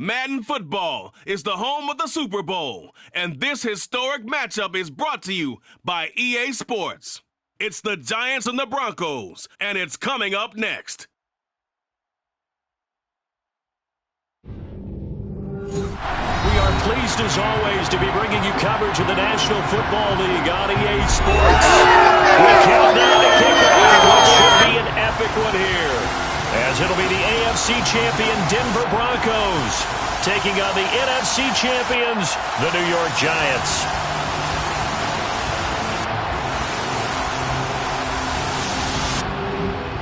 Madden Football is the home of the Super Bowl, and this historic matchup is brought to you by EA Sports. It's the Giants and the Broncos, and it's coming up next. We are pleased, as always, to be bringing you coverage of the National Football League on EA Sports. We count down to kickoff, what should be an epic one here, as it'll be the AFC champion Denver Broncos taking on the NFC champions, the New York Giants.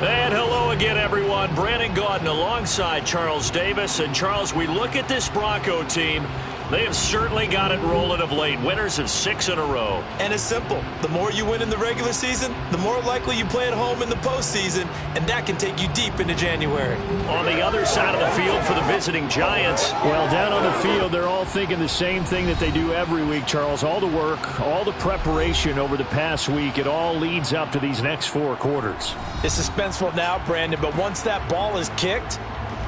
And hello again, everyone. Brandon Gaudin alongside Charles Davis. And Charles, we look at this Bronco team. They have certainly got it rolling of late. Winners of 6 in a row. And it's simple. The more you win in the regular season, the more likely you play at home in the postseason, and that can take you deep into January. On the other side of the field for the visiting Giants. Well, down on the field, they're all thinking the same thing that they do every week, Charles. All the work, all the preparation over the past week, it all leads up to these next 4 quarters. It's suspenseful now, Brandon, but once that ball is kicked,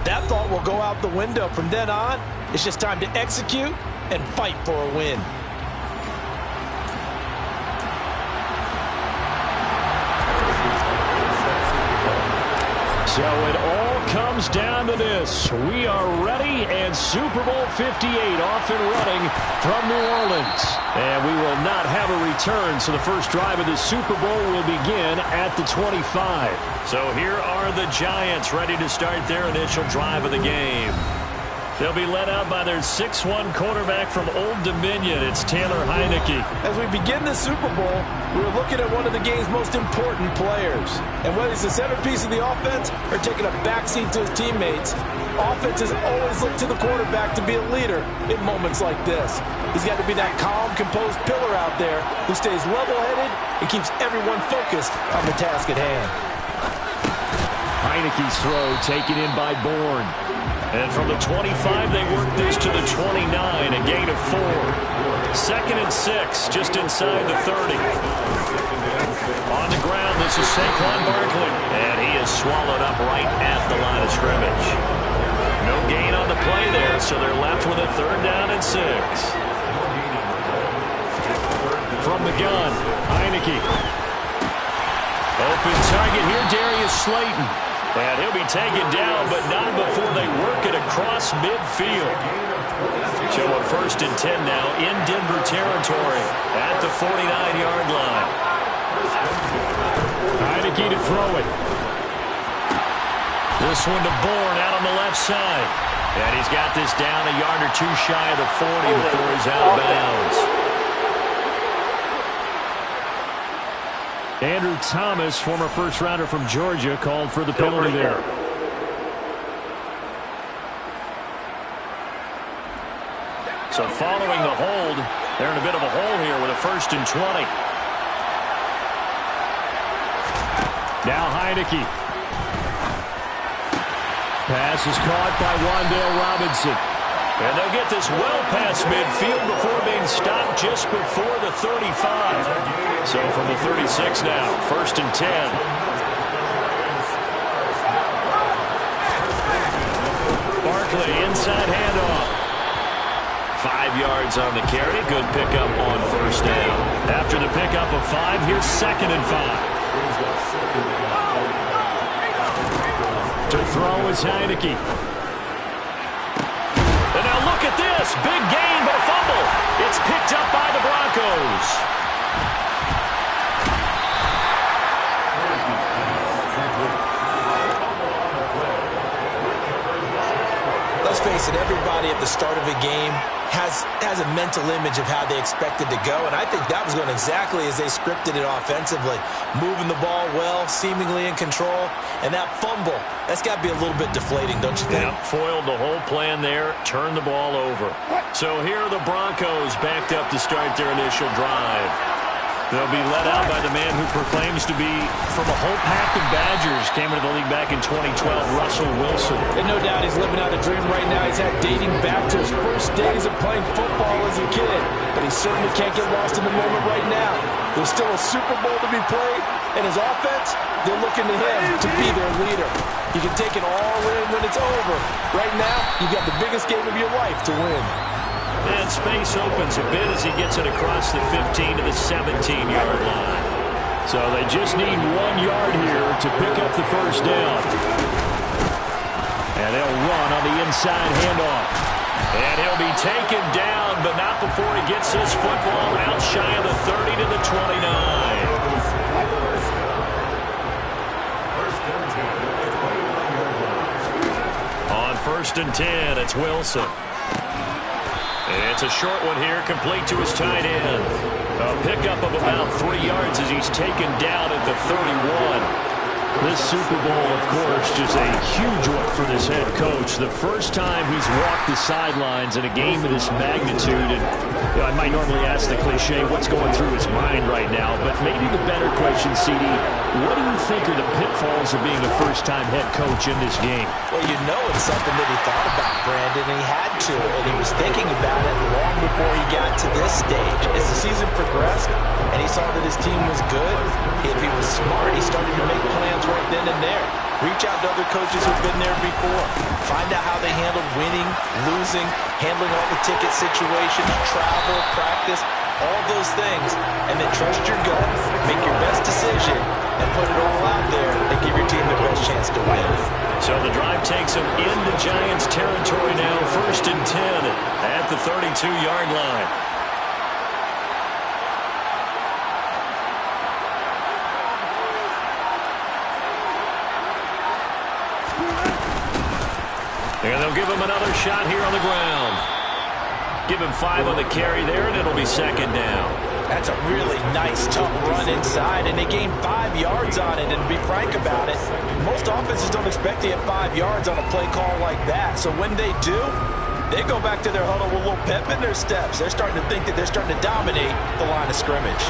that thought will go out the window. From then on, it's just time to execute and fight for a win. So it all comes down to this. We are ready, and Super Bowl 58 off and running from New Orleans. And we will not have a return, so the first drive of the Super Bowl will begin at the 25. So here are the Giants ready to start their initial drive of the game. They'll be led out by their 6'1" quarterback from Old Dominion. It's Taylor Heineke. As we begin the Super Bowl, we're looking at one of the game's most important players. And whether he's the centerpiece of the offense or taking a backseat to his teammates, offenses always look to the quarterback to be a leader in moments like this. He's got to be that calm, composed pillar out there who stays level-headed and keeps everyone focused on the task at hand. Heineke's throw taken in by Bourne. And from the 25, they work this to the 29, a gain of 4. 2nd and 6, just inside the 30. On the ground, this is Saquon Barkley. And he is swallowed up right at the line of scrimmage. No gain on the play there, so they're left with a 3rd down and 6. From the gun, Heineke. Open target here, Darius Slayton. And he'll be taken down, but not before they work it across midfield. So a 1st and 10 now in Denver territory at the 49-yard line. Heineke to throw it. This one to Bourne out on the left side. And he's got this down a yard or 2 shy of the 40 before he's out of bounds. Andrew Thomas, former first-rounder from Georgia, called for the penalty there. So following the hold, they're in a bit of a hole here with a 1st and 20. Now Heineke. Pass is caught by Wan'Dale Robinson. And they'll get this well past midfield before being stopped just before the 35. So from the 36 now, 1st and 10. Barkley, inside handoff. 5 yards on the carry. Good pickup on 1st down. After the pickup of 5, here's 2nd and 5. To throw is Heineke. And now look at this. Big gain, but a fumble. It's picked up by the Broncos. Let's face it, everybody at the start of a game has a mental image of how they expect it to go, and I think that was going exactly as they scripted it offensively. Moving the ball well, seemingly in control, and that fumble, that's got to be a little bit deflating, don't you think? Yeah, foiled the whole plan there, turned the ball over. So here are the Broncos backed up to start their initial drive. They'll be led out by the man who proclaims to be from a whole pack of Badgers. Came into the league back in 2012, Russell Wilson. And no doubt he's living out a dream right now. He's had dating back to his first days of playing football as a kid. But he certainly can't get lost in the moment right now. There's still a Super Bowl to be played, And his offense, they're looking to him to be their leader. He can take it all in when it's over. Right now, you've got the biggest game of your life to win. And space opens a bit as he gets it across the 15 to the 17-yard line. So they just need 1 yard here to pick up the first down. And they'll run on the inside handoff. And he'll be taken down, but not before he gets this football out shy of the 30 to the 29. On 1st and 10, it's Wilson. It's a short one here, complete to his tight end. A pickup of about 3 yards as he's taken down at the 31. This Super Bowl, of course, just a huge one for this head coach. The first time he's walked the sidelines in a game of this magnitude. And I might normally ask the cliche, what's going through his mind right now? But maybe the better question, CD, what do you think are the pitfalls of being a first-time head coach in this game? Well, you know it's something that he thought about, Brandon, and he had to, and he was thinking about it long before he got to this stage. As the season progressed and he saw that his team was good, if he was smart, he started to make plans right then and there. Reach out to other coaches who've been there before. Find out how they handled winning, losing, handling all the ticket situations, travel, practice, all those things, and then trust your gut, make your best decision, and put it all out there and give your team the best chance to win. So the drive takes him into Giants territory now, 1st and 10 at the 32-yard line. And they'll give him another shot here on the ground. Give him 5 on the carry there, and it'll be 2nd down. That's a really nice, tough run inside, and they gained 5 yards on it. And to be frank about it, most offenses don't expect to get 5 yards on a play call like that. So when they do, they go back to their huddle with a little pep in their steps. They're starting to think that they're starting to dominate the line of scrimmage.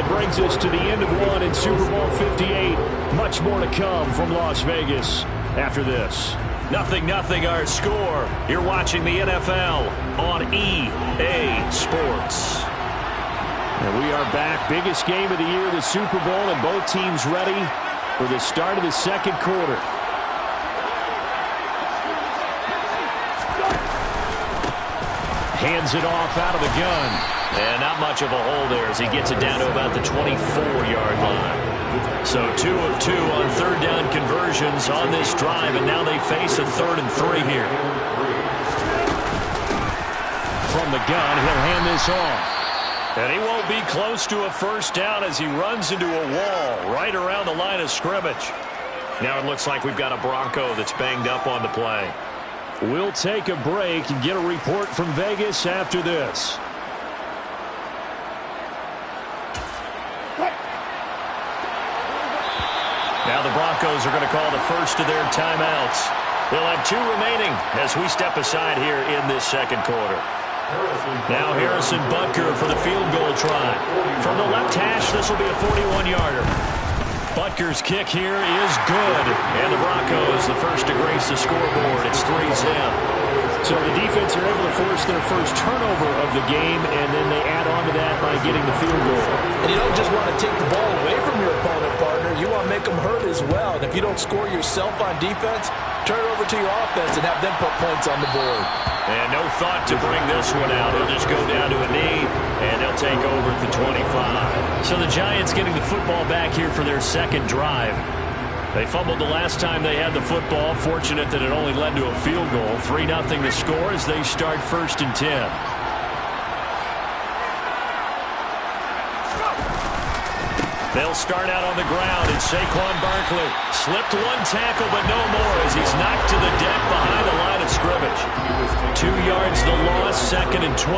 Brings us to the end of one in Super Bowl 58. Much more to come from Las Vegas after this. 0-0 our score. You're watching the NFL on EA Sports. And we are back. Biggest game of the year, the Super Bowl, and both teams ready for the start of the second quarter. Hands it off out of the gun. And not much of a hole there as he gets it down to about the 24-yard line. So 2 of 2 on 3rd down conversions on this drive, and now they face a 3rd and 3 here. From the gun, he'll hand this off. And he won't be close to a first down as he runs into a wall right around the line of scrimmage. Now it looks like we've got a Bronco that's banged up on the play. We'll take a break and get a report from Vegas after this. Now the Broncos are going to call the first of their timeouts. They'll have 2 remaining as we step aside here in this second quarter. Now Harrison Butker for the field goal try. From the left hash, this will be a 41-yarder. Butker's kick here is good. And the Broncos, the first to grace the scoreboard. It's 3-0. So the defense are able to force their first turnover of the game, and then they add on to that by getting the field goal. And you don't just want to take the ball away from your opponent, partner. You want to make them hurt as well. And if you don't score yourself on defense, turn it over to your offense and have them put points on the board. And no thought to bring this one out. He'll just go down to a knee, and they'll take over at the 25. So the Giants getting the football back here for their second drive. They fumbled the last time they had the football. Fortunate that it only led to a field goal. 3-0 the score as they start 1st and 10. They'll start out on the ground, and Saquon Barkley slipped 1 tackle, but no more as he's knocked to the deck behind the line of scrimmage. 2 yards the loss, 2nd and 12.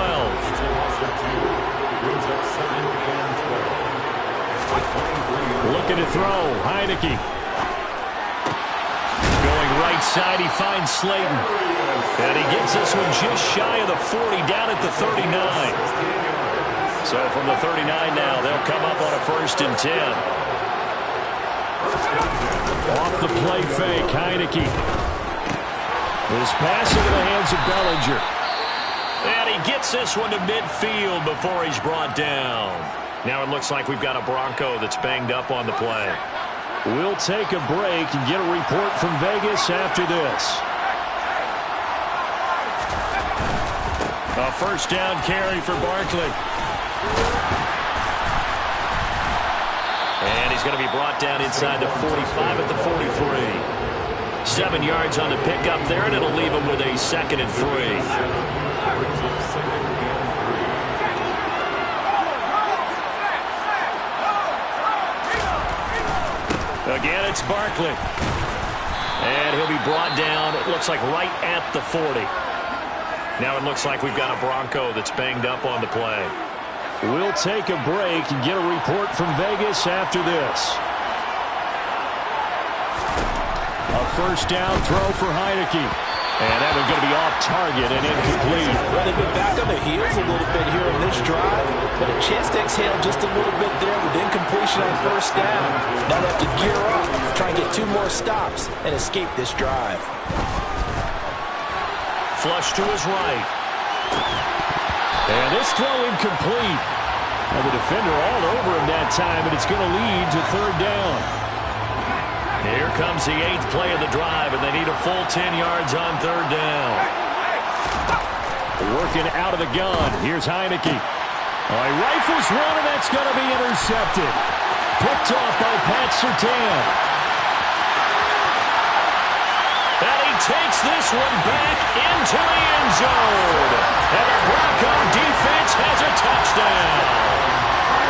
Looking to throw, Heineke. Going right side, he finds Slayton. And he gets this one just shy of the 40, down at the 39. So from the 39 now, they'll come up on a 1st and 10. Off the play fake, Heineke. This pass into the hands of Bellinger. And he gets this one to midfield before he's brought down. Now it looks like we've got a Bronco that's banged up on the play. We'll take a break and get a report from Vegas after this. A first down carry for Barkley. And he's going to be brought down inside the 45 at the 43. 7 yards on the pickup there, and it'll leave him with a 2nd and 3. Again, it's Barkley. And he'll be brought down, it looks like right at the 40. Now it looks like we've got a Bronco that's banged up on the play. We'll take a break and get a report from Vegas after this. A first down throw for Heineke. And that one's going to be off target and incomplete. Well, they've been back on the heels a little bit here in this drive, but a chance to exhale just a little bit there with incompletion on first down. Now they have to gear up, try and get 2 more stops, and escape this drive. Flush to his right. And this throw incomplete. And the defender all over him that time, and it's going to lead to 3rd down. Here comes the 8th play of the drive, and they need a full 10 yards on 3rd down. Working out of the gun. Here's Heineke. He rifles one, and that's going to be intercepted. Picked off by Pat Surtain. And he takes this one back into the end zone. And the Bronco defense has a touchdown.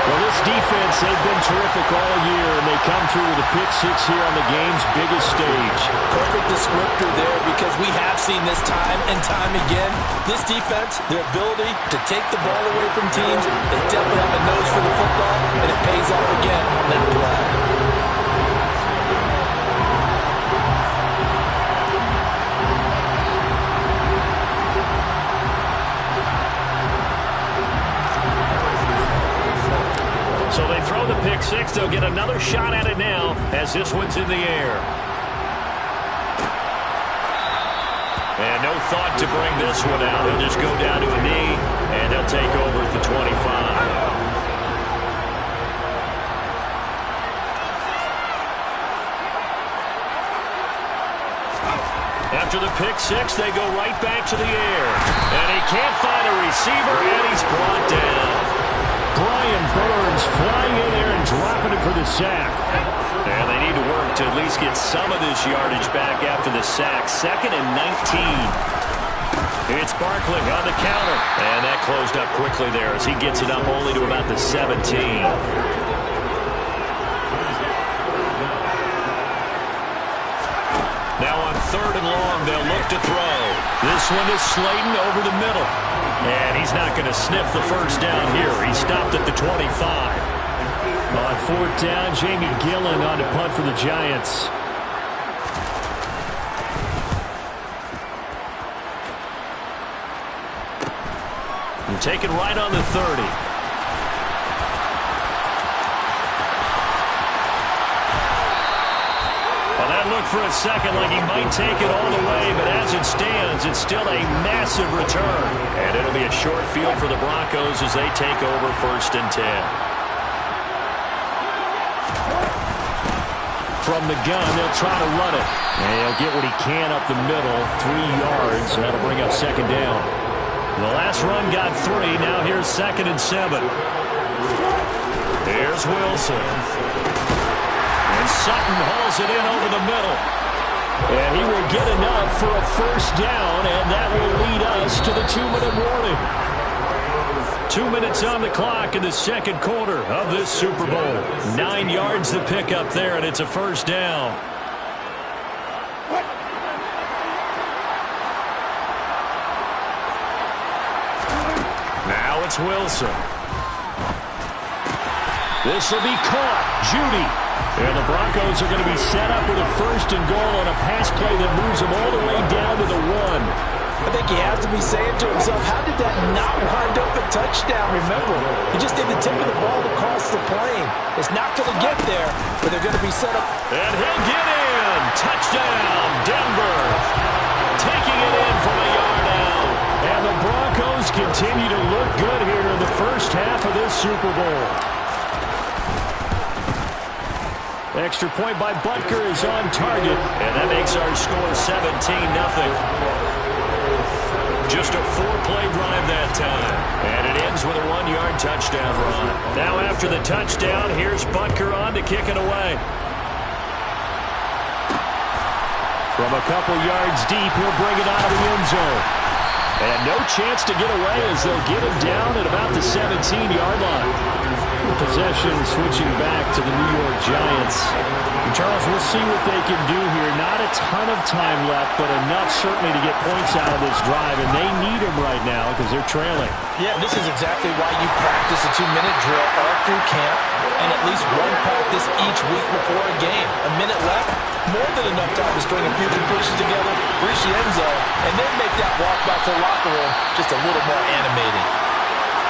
Well, this defense, they've been terrific all year, and they come through with a pick 6 here on the game's biggest stage. Perfect descriptor there, because we have seen this time and time again. This defense, their ability to take the ball away from teams, they definitely have a nose for the football, and it pays off again on that play. So they throw the pick 6. They'll get another shot at it now as this one's in the air. And no thought to bring this one out. He'll just go down to a knee, and they'll take over at the 25. After the pick 6, they go right back to the air. And he can't find a receiver, and he's brought down. Brian Burns flying in there and dropping it for the sack. And they need to work to at least get some of this yardage back after the sack. 2nd and 19. It's Barkley on the counter. And that closed up quickly there as he gets it up only to about the 17. Now on 3rd and long, they'll look to throw. This one is Slayton over the middle. And he's not going to sniff the first down here. He stopped at the 25. On 4th down, Jamie Gillen on the punt for the Giants. And take it right on the 30. Well, that looked for a second like he might take it all the way, but as it stands, it's still a massive return. And it'll be a short field for the Broncos as they take over 1st and 10. From the gun, they'll try to run it. And he'll get what he can up the middle, 3 yards, and that'll bring up 2nd down. The last run got 3. Now here's 2nd and 7. Here's Wilson. And Sutton hauls it in over the middle. And he will get enough for a first down, and that will lead us to the 2-minute warning. 2 minutes on the clock in the 2nd quarter of this Super Bowl. 9 yards to pick up there, and it's a first down. Now it's Wilson. This will be caught. Judy. And the Broncos are going to be set up with a 1st and goal on a pass play that moves them all the way down to the 1. I think he has to be saying to himself, how did that not wind up a touchdown? Remember, he just did the tip of the ball across the plane. It's not going to get there, but they're going to be set up. And he'll get in. Touchdown, Denver. taking it in from a yard out. And the Broncos continue to look good here in the first half of this Super Bowl. Extra point by Butker is on target. And that makes our score 17-0. Just a 4-play drive that time. And it ends with a 1-yard touchdown run. Now after the touchdown, here's Butker on to kick it away. From a couple yards deep, he'll bring it out of the end zone. And no chance to get away as they'll get him down at about the 17-yard line. Possession switching back to the New York Giants. And Charles, we'll see what they can do here. Not a ton of time left, but enough certainly to get points out of this drive, and they need them right now because they're trailing. Yeah, this is exactly why you practice a 2-minute drill all through camp and at least one practice each week before a game. A minute left, more than enough time to string a few completions together, reach the end zone, and then make that walk back to the locker room just a little more animated.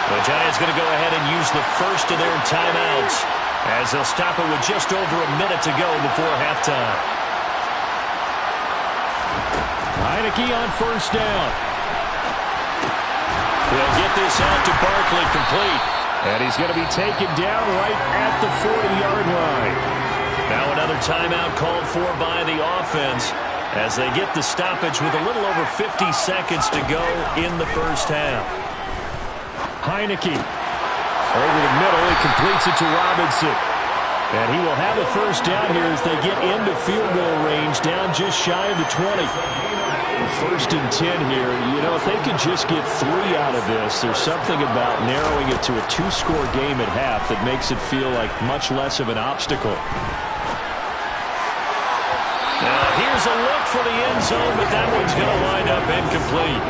The Giants going to go ahead and use the first of their timeouts as they'll stop it with just over a minute to go before halftime. Heineke on first down. He'll get this out to Barkley complete. And he's going to be taken down right at the 40-yard line. Now another timeout called for by the offense as they get the stoppage with a little over 50 seconds to go in the first half. Heineke over the middle. He completes it to Robinson. And he will have a first down here as they get into field goal range, down just shy of the 20. First and 10 here. You know, if they could just get 3 out of this, there's something about narrowing it to a 2-score game at half that makes it feel like much less of an obstacle. Now here's a look for the end zone, but that one's going to wind up incomplete.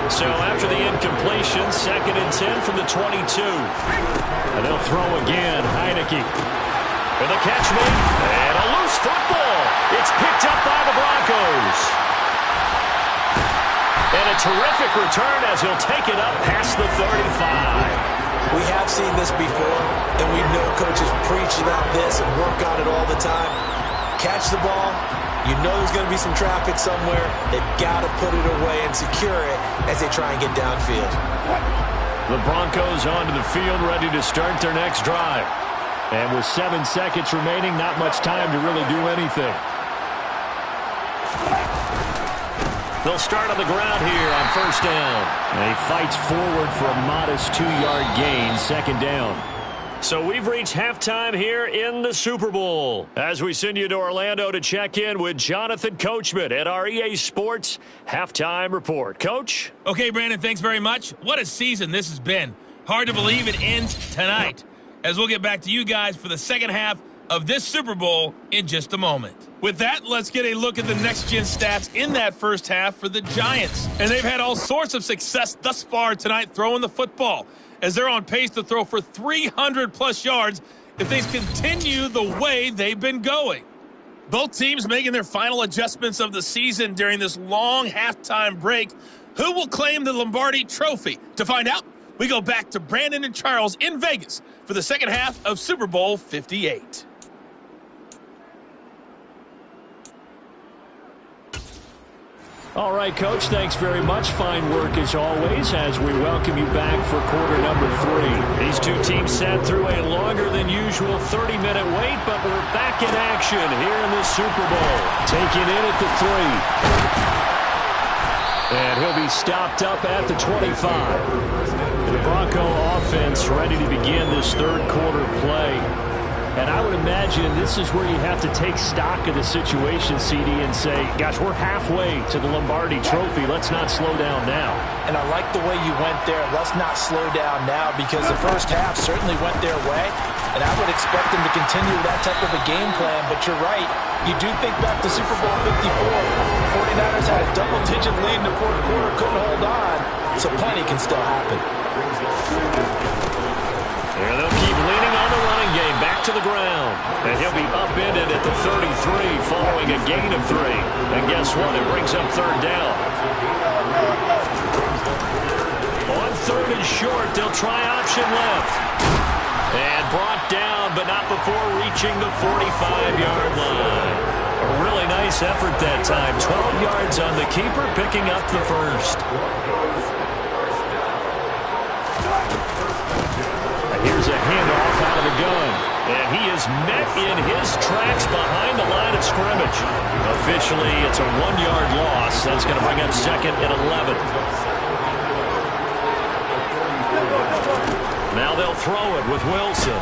So after the incompletion, second and 10 from the 22. And they'll throw again. Heineke. For the catch made, and a loose football. It's picked up by the Broncos. And a terrific return as he'll take it up past the 35. We have seen this before, and we know coaches preach about this and work on it all the time. Catch the ball. You know there's going to be some traffic somewhere. They've got to put it away and secure it as they try and get downfield. The Broncos onto the field, ready to start their next drive. And with 7 seconds remaining, not much time to really do anything. They'll start on the ground here on first down. And he fights forward for a modest 2-yard gain, second down. So we've reached halftime here in the Super Bowl as we send you to Orlando to check in with Jonathan Coachman at our EA Sports Halftime Report. Coach? Okay, Brandon, thanks very much. What a season this has been. Hard to believe it ends tonight, as we'll get back to you guys for the second half of this Super Bowl in just a moment. With that, let's get a look at the next-gen stats in that first half for the Giants. And they've had all sorts of success thus far tonight throwing the football, as they're on pace to throw for 300-plus yards if they continue the way they've been going. Both teams making their final adjustments of the season during this long halftime break. Who will claim the Lombardi Trophy? To find out, we go back to Brandon and Charles in Vegas for the second half of Super Bowl 58. All right, Coach, thanks very much. Fine work as always as we welcome you back for quarter number 3. These two teams sat through a longer than usual 30-minute wait, but we're back in action here in the Super Bowl. Taking in at the 3. And he'll be stopped up at the 25. The Bronco offense ready to begin this third quarter play. And I would imagine this is where you have to take stock of the situation, CD, and say, gosh, we're halfway to the Lombardi Trophy. Let's not slow down now. And I like the way you went there. Let's not slow down now, because the first half certainly went their way. And I would expect them to continue that type of a game plan. But you're right. You do think back to Super Bowl 54. The 49ers had a double-digit lead in the fourth quarter, couldn't hold on. So plenty can still happen. There they'll keep leaning on the running game, back to the ground. And he'll be upended at the 33 following a gain of 3. And guess what? It brings up third down. On third and short, they'll try option left. And brought down, but not before reaching the 45-yard line. A Really nice effort that time. 12 yards on the keeper, picking up the first. And here's a handoff out of the gun. And he is met in his tracks behind the line of scrimmage. Officially, it's a 1-yard loss. That's going to bring up 2nd and 11. Now they'll throw it with Wilson.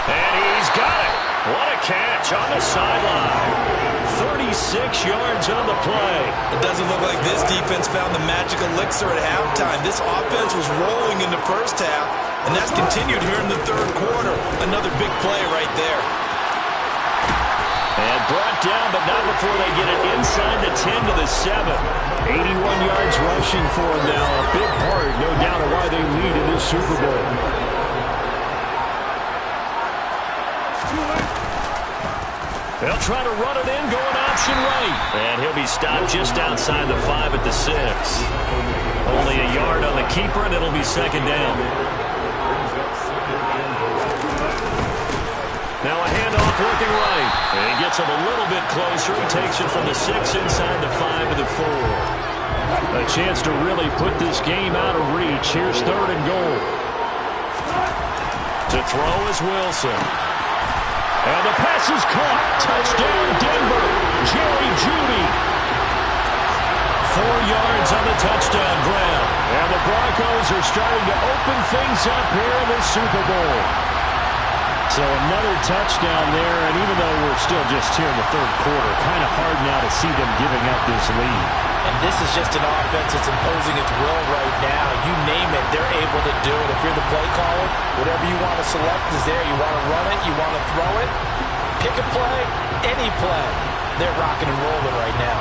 And he's got it. What a catch on the sideline. 36 yards on the play. It doesn't look like this defense found the magic elixir at halftime. This offense was rolling in the first half, and that's continued here in the third quarter. Another big play right there. And brought down, but not before they get it inside the 10 to the 7. 81 yards rushing for him now. A big part, no doubt, of why they lead in this Super Bowl. They'll try to run it in, going option right. And he'll be stopped just outside the 5 at the 6. Only a yard on the keeper, and it'll be 2nd down. Now a handoff looking right. And he gets him a little bit closer. He takes it from the 6 inside the 5 to the 4. A chance to really put this game out of reach. Here's 3rd and goal. To throw is Wilson. And the pass is caught. Touchdown, Denver. Jerry Jeudy. 4 yards on the touchdown grab. And the Broncos are starting to open things up here in the Super Bowl. So another touchdown there, and even though we're still just here in the third quarter, kind of hard now to see them giving up this lead. And this is just an offense that's imposing its will right now. You name it, they're able to do it. If you're the play caller, whatever you want to select is there. You want to run it, you want to throw it, pick a play, any play. They're rocking and rolling right now.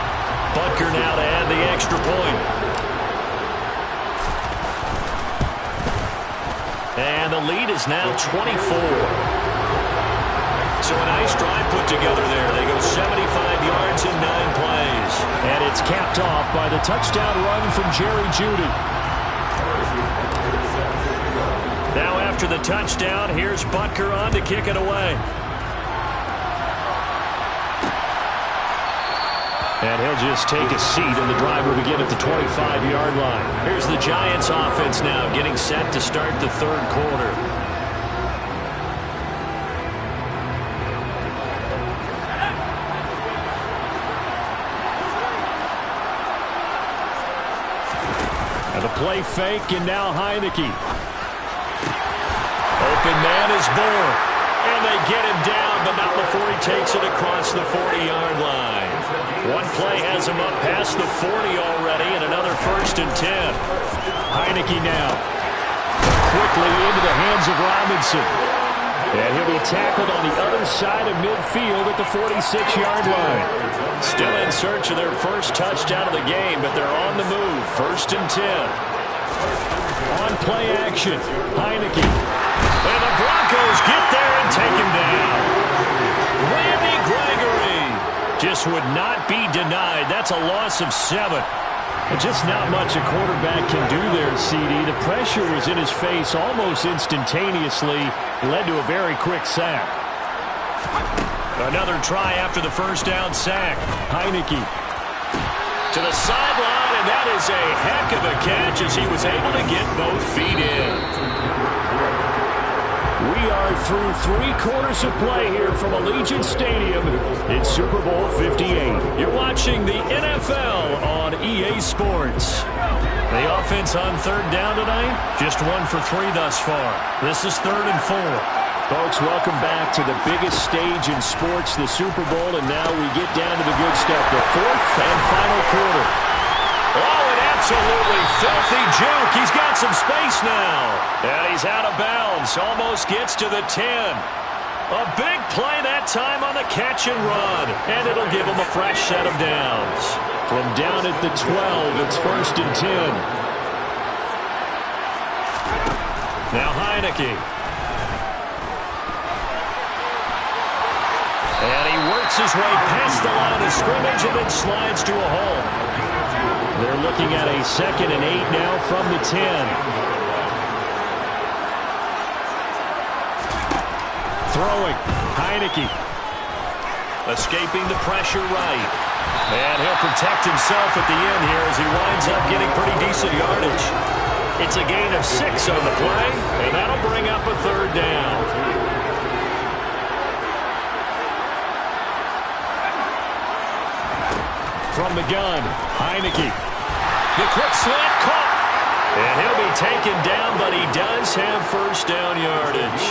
Butker now to add the extra point. And the lead is now 24. So a nice drive put together there. They go 75 yards in 9 plays. And it's capped off by the touchdown run from Jerry Jeudy. Now after the touchdown, here's Butker on to kick it away. And he'll just take a seat, and the drive will begin at the 25-yard line. Here's the Giants offense now getting set to start the third quarter. And the play fake, and now Heineke. Open man is Moore. And they get him down, but not before he takes it across the 40-yard line. One play has him up past the 40 already, and another 1st and 10. Heineke now. Quickly into the hands of Robinson. And he'll be tackled on the other side of midfield at the 46-yard line. Still in search of their first touchdown of the game, but they're on the move. 1st and 10. On play action, Heineke. And the Broncos get there and take him down. Randy Gregory just would not be denied. That's a loss of 7. And just not much a quarterback can do there, CD. The pressure was in his face almost instantaneously. Led to a very quick sack. Another try after the first down sack. Heineke. To the sideline, and that is a heck of a catch as he was able to get both feet in. We are through 3 quarters of play here from Allegiant Stadium in Super Bowl 58. You're watching the NFL on EA Sports. The offense on 3rd down tonight, just 1 for 3 thus far. This is 3rd and 4. Folks, welcome back to the biggest stage in sports, the Super Bowl, and now we get down to the good stuff, the 4th and final quarter. Oh, an absolutely filthy juke. He's got some space now. And he's out of bounds. Almost gets to the 10. A big play that time on the catch and run. And it'll give him a fresh set of downs. From down at the 12, it's 1st and 10. Now Heineke. And he works his way past the line of scrimmage and then slides to a hole. They're looking at a 2nd and 8 now from the 10. Throwing. Heineke. escaping the pressure right. And he'll protect himself at the end here as he winds up getting pretty decent yardage. It's a gain of 6 on the play, and that'll bring up a 3rd down. From the gun, Heineke. The quick slant caught. And he'll be taken down, but he does have 1st down yardage.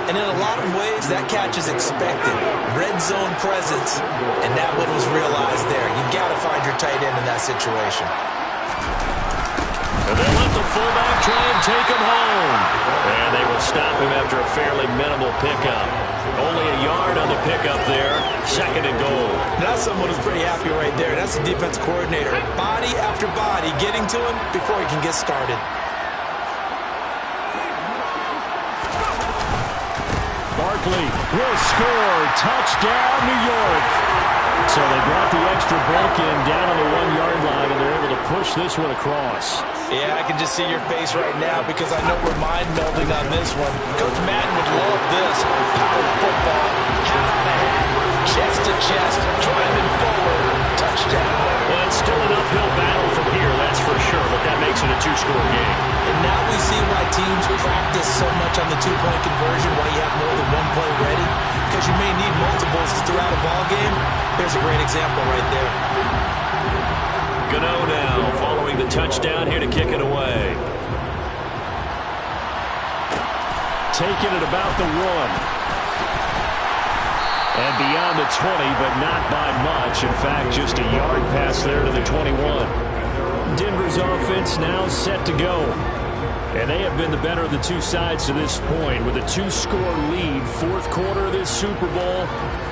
And in a lot of ways, that catch is expected. Red zone presence, and that one was realized there. You've got to find your tight end in that situation. And they'll let the fullback try and take him home. And they will stop him after a fairly minimal pickup. Only a yard on the pickup there. 2nd and goal. Now someone who's pretty happy right there. That's the defense coordinator. Body after body getting to him before he can get started. Barkley will score. Touchdown, New York. So they brought the extra break in down on the 1-yard line, and they're able to push this one across. Yeah, I can just see your face right now because I know we're mind-melding on this one. Coach Madden would love this. Power football, hat on a hat, chest to chest, driving forward, touchdown. Well, it's still an uphill battle from here, that's for sure, but that makes it a 2-score game. And now we see why teams practice so much on the 2-point conversion, why you have more than one play ready, because you may need multiples throughout a ball game. There's a great example right there. Gano now following the touchdown here to kick it away. Taking it about the 1. And beyond the 20, but not by much. In fact, just a yard pass there to the 21. Denver's offense now set to go. And they have been the better of the two sides to this point with a 2-score lead. 4th quarter of this Super Bowl.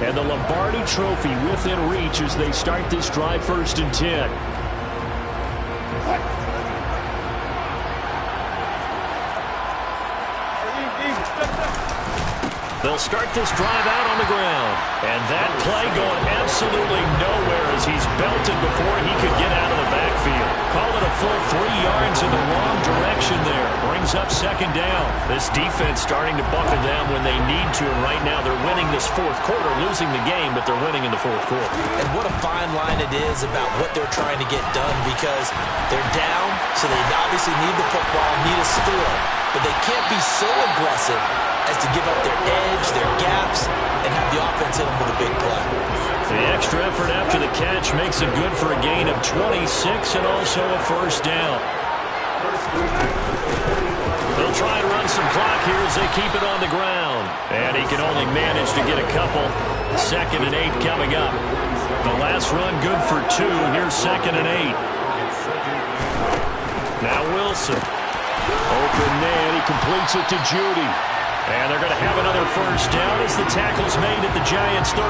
And the Lombardi Trophy within reach as they start this drive 1st and 10. They'll start this drive out on the ground. And that play going absolutely nowhere as he's belted before he could get out of the backfield. Call it a full 3 yards in the wrong direction there. Brings up 2nd down. This defense starting to buckle down when they need to. And right now they're winning this 4th quarter, losing the game, but they're winning in the 4th quarter. And what a fine line it is about what they're trying to get done because they're down, so they obviously need the football, need a score. But they can't be so aggressive as to give up their edge, their gaps, and have the offense hit them with a big play. The extra effort after the catch makes it good for a gain of 26 and also a 1st down. They'll try and run some clock here as they keep it on the ground. And he can only manage to get a couple. 2nd and 8 coming up. The last run good for 2. Here's 2nd and 8. Now Wilson. Open man, he completes it to Judy. And they're going to have another 1st down as the tackle's made at the Giants' 35.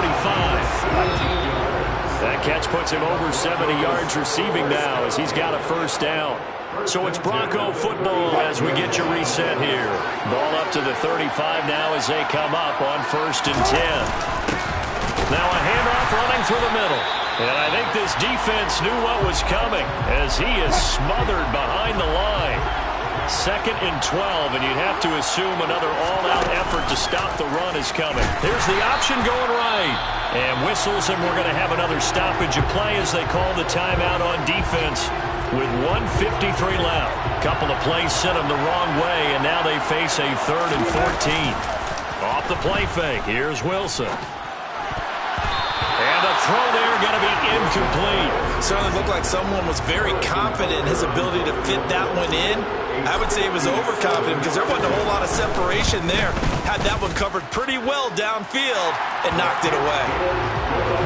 That catch puts him over 70 yards receiving now as he's got a 1st down. So it's Bronco football as we get you reset here. Ball up to the 35 now as they come up on 1st and 10. Now a handoff running through the middle. And I think this defense knew what was coming as he is smothered behind the line. 2nd and 12, and you'd have to assume another all-out effort to stop the run is coming. Here's the option going right. And whistles, and we're going to have another stoppage of play as they call the timeout on defense with 1:53 left. Couple of plays sent them the wrong way, and now they face a 3rd and 14. Off the play fake, here's Wilson. And the throw there going to be incomplete. Certainly looked like someone was very confident in his ability to fit that one in. I would say he was overconfident because there wasn't a whole lot of separation there. Had that one covered pretty well downfield and knocked it away.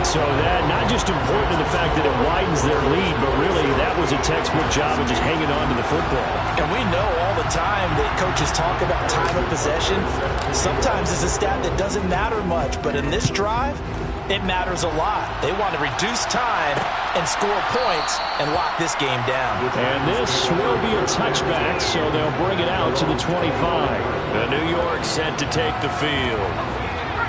So that not just important in the fact that it widens their lead, but really that was a textbook job of just hanging on to the football. And we know all the time that coaches talk about time of possession. Sometimes it's a stat that doesn't matter much, but in this drive, it matters a lot. They want to reduce time and score points and lock this game down. And this will be a touchback, so they'll bring it out to the 25. The New York set to take the field.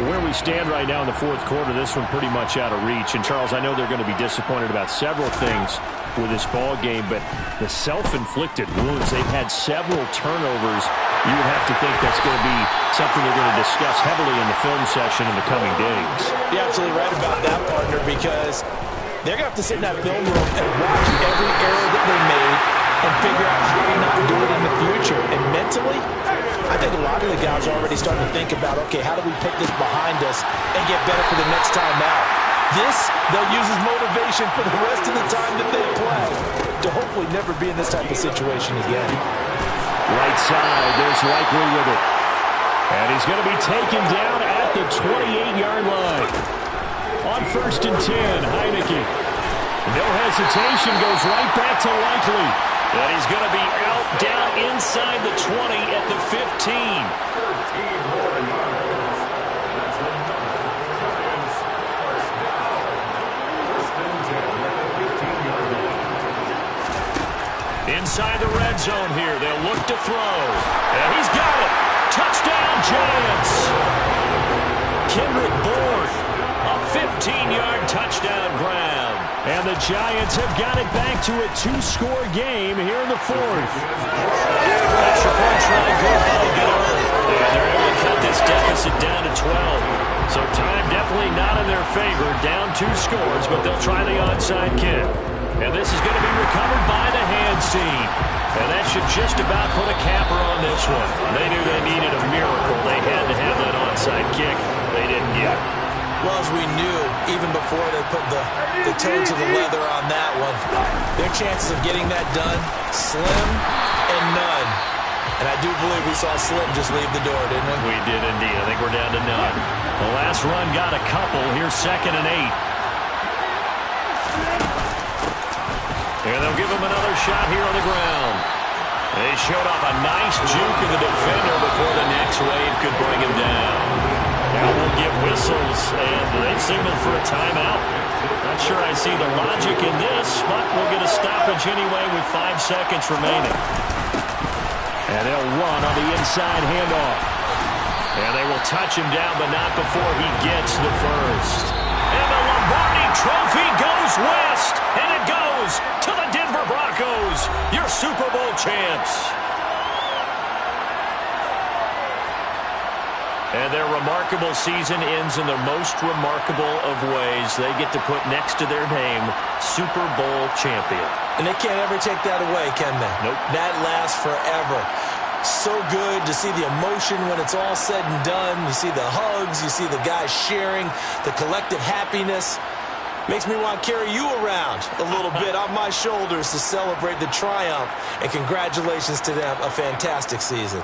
Where we stand right now in the 4th quarter, this one pretty much out of reach. And, Charles, I know they're going to be disappointed about several things. with this ball game, but the self-inflicted wounds, they've had several turnovers. You would have to think that's going to be something they're going to discuss heavily in the film session in the coming days. You're absolutely right about that, partner, because they're going to have to sit in that film room and watch every error that they made and figure out how to not do it in the future. And mentally, I think a lot of the guys are already starting to think about, okay, how do we put this behind us and get better for the next time out? This, they'll use as motivation for the rest of the time that they play to hopefully never be in this type of situation again. Right side, there's Likely with it. And he's going to be taken down at the 28-yard line. On 1st and 10, Heineke. No hesitation, goes right back to Likely. And he's going to be out down inside the 20 at the 15. Inside the red zone here, they'll look to throw. And he's got it. Touchdown, Giants. Kendrick Bourne, a 15-yard touchdown grab. And the Giants have got it back to a 2-score game here in the 4th. Extra point try, good ball, get early. And they're able to cut this deficit down to 12. So time definitely not in their favor. Down 2 scores, but they'll try the onside kick. And this is going to be recovered by the hand team. And that should just about put a capper on this one. They knew they needed a miracle. They had to have that onside kick. They didn't get it. Well, as we knew, even before they put the toe to the leather on that one, their chances of getting that done, slim and none. And I do believe we saw Slim just leave the door, didn't we? We did indeed. I think we're down to none. The last run got a couple. Here's 2nd and 8. And they'll give him another shot here on the ground. They showed off a nice juke of the defender before the next wave could bring him down. Now we'll get whistles, and they signal for a timeout. Not sure I see the logic in this, but we'll get a stoppage anyway with 5 seconds remaining. And they'll run on the inside handoff. And they will touch him down, but not before he gets the first. And the Lombardi Trophy goes west, and it goes to the Denver Broncos, your Super Bowl champs. And their remarkable season ends in the most remarkable of ways. They get to put next to their name, Super Bowl champion. And they can't ever take that away, can they? Nope. That lasts forever. So good to see the emotion when it's all said and done. You see the hugs, you see the guys sharing, the collective happiness. Makes me want to carry you around a little bit on my shoulders to celebrate the triumph. And congratulations to them, a fantastic season.